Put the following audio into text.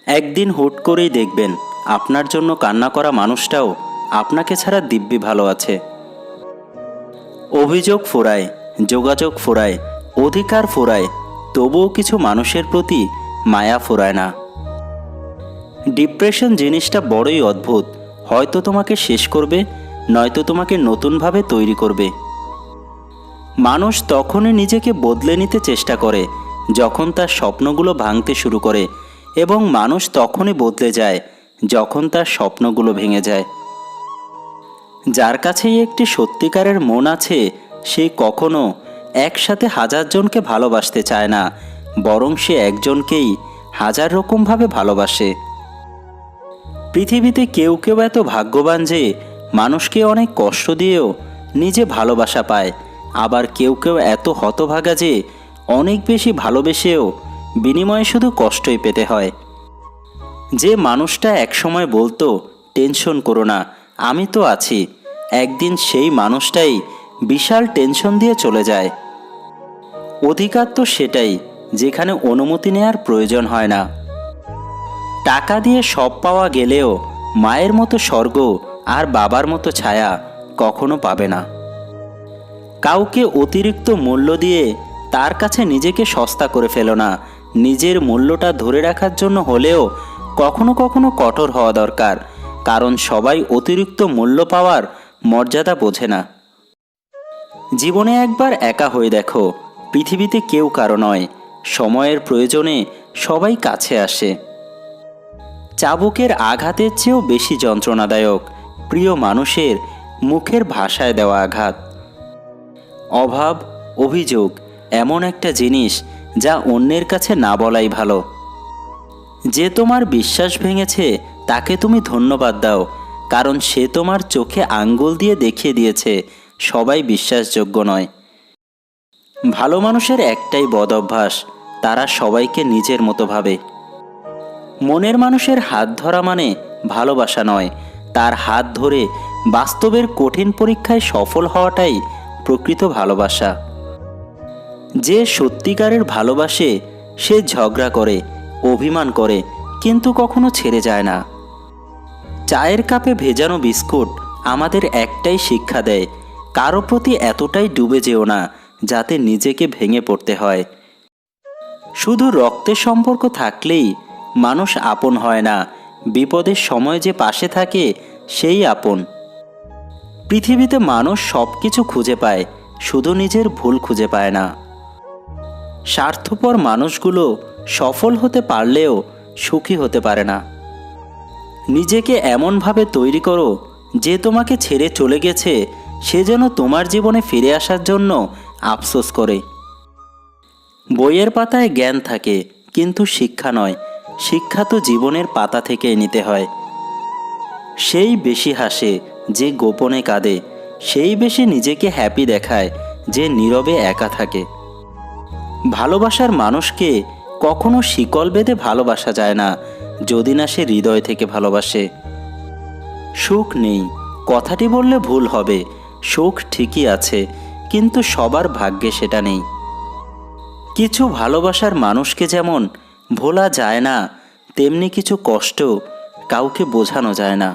একদিন হুট করেই দেখবেন আপনার জন্য কান্না করা মানুষটাও আপনাকে ছাড়া দিব্যি ভালো আছে। অভিযোগ ফোরায়, যোগাযোগ ফোরায়, অধিকার ফোরায়, তবুও কিছু মানুষের প্রতি মায়া ফোরায় না। ডিপ্রেশন জিনিসটা বড়ই অদ্ভুত। হয়তো তোমাকে শেষ করবে, নয়তো তোমাকে নতুনভাবে তৈরি করবে। মানুষ তখনই নিজেকে বদলে নিতে চেষ্টা করে যখন তার স্বপ্নগুলো ভাঙতে শুরু করে, এবং মানুষ তখনই বদলে যায় যখন তার স্বপ্নগুলো ভেঙে যায়। যার কাছেই একটি সত্যিকারের মন আছে, সে কখনো একসাথে হাজারজনকে ভালোবাসতে চায় না, বরং সে একজনকেই হাজার রকমভাবে ভালোবাসে। পৃথিবীতে কেউ কেউ এত ভাগ্যবান যে মানুষকে অনেক কষ্ট দিয়েও নিজে ভালোবাসা পায়, আবার কেউ কেউ এত হতভাগা যে অনেক বেশি ভালোবেসেও বিনিময়ে শুধু কষ্টই পেতে হয়। যে মানুষটা একসময় বলতো টেনশন করো না, আমি তো আছি, একদিন সেই মানুষটাই বিশাল টেনশন দিয়ে চলে যায়। অধিকার তো সেটাই যেখানে অনুমতি নেয়ার প্রয়োজন হয় না। টাকা দিয়ে সব পাওয়া গেলেও মায়ের মতো স্বর্গ আর বাবার মতো ছায়া কখনো পাবে না। কাউকে অতিরিক্ত মূল্য দিয়ে তার কাছে নিজেকে সস্তা করে ফেলো না। নিজের মূল্যটা ধরে রাখার জন্য হলেও কখনো কখনো কঠোর হওয়া দরকার, কারণ সবাই অতিরিক্ত মূল্য পাওয়ার মর্যাদা বোঝে না। জীবনে একবার একা হয়ে দেখো, পৃথিবীতে কেউ কারো নয়, সময়ের প্রয়োজনে সবাই কাছে আসে। চাবুকের আঘাতের চেয়েও বেশি যন্ত্রণাদায়ক প্রিয় মানুষের মুখের ভাষায় দেওয়া আঘাত। অভাব, অভিযোগ এমন একটা জিনিস যা অন্যের কাছে না বলাই ভালো। যে তোমার বিশ্বাস ভেঙেছে তাকে তুমি ধন্যবাদ দাও, কারণ সে তোমার চোখে আঙ্গুল দিয়ে দেখিয়ে দিয়েছে সবাই বিশ্বাসযোগ্য নয়। ভালো মানুষের একটাই বদ অভ্যাস, তারা সবাইকে নিজের মতো ভাবে। মনের মানুষের হাত ধরা মানে ভালোবাসা নয়, তার হাত ধরে বাস্তবের কঠিন পরীক্ষায় সফল হওয়াটাই প্রকৃত ভালোবাসা। যে সত্যিকারের ভালোবাসে সে ঝগড়া করে, অভিমান করে, কিন্তু কখনো ছেড়ে যায় না। চায়ের কাপে ভেজানো বিস্কুট আমাদের একটাই শিক্ষা দেয়, কারো প্রতি এতটাই ডুবে যেও না যাতে নিজেকে ভেঙে পড়তে হয়। শুধু রক্তের সম্পর্ক থাকলেই মানুষ আপন হয় না, বিপদের সময় যে পাশে থাকে সেই আপন। পৃথিবীতে মানুষ সব কিছু খুঁজে পায়, শুধু নিজের ভুল খুঁজে পায় না। স্বার্থপর মানুষগুলো সফল হতে পারলেও সুখী হতে পারে না। নিজেকে এমনভাবে তৈরি করো যে তোমাকে ছেড়ে চলে গেছে সে যেন তোমার জীবনে ফিরে আসার জন্য আফসোস করে। বইয়ের পাতায় জ্ঞান থাকে, কিন্তু শিক্ষা নয়। শিক্ষা তো জীবনের পাতা থেকে নিতে হয়। সেই বেশি হাসে যে গোপনে কাঁদে, সেই বেশি নিজেকে হ্যাপি দেখায় যে নীরবে একা থাকে। ভালোবাসার মানুষকে কখনো শিকল বেঁধে ভালোবাসা যায় না, যদি না সে হৃদয় থেকে ভালোবাসে। সুখ নেই কথাটি বললে ভুল হবে, সুখ ঠিকই আছে, কিন্তু সবার ভাগ্যে সেটা নেই। কিছু ভালোবাসার মানুষকে যেমন ভোলা যায় না, তেমনি কিছু কষ্ট কাউকে বোঝানো যায় না।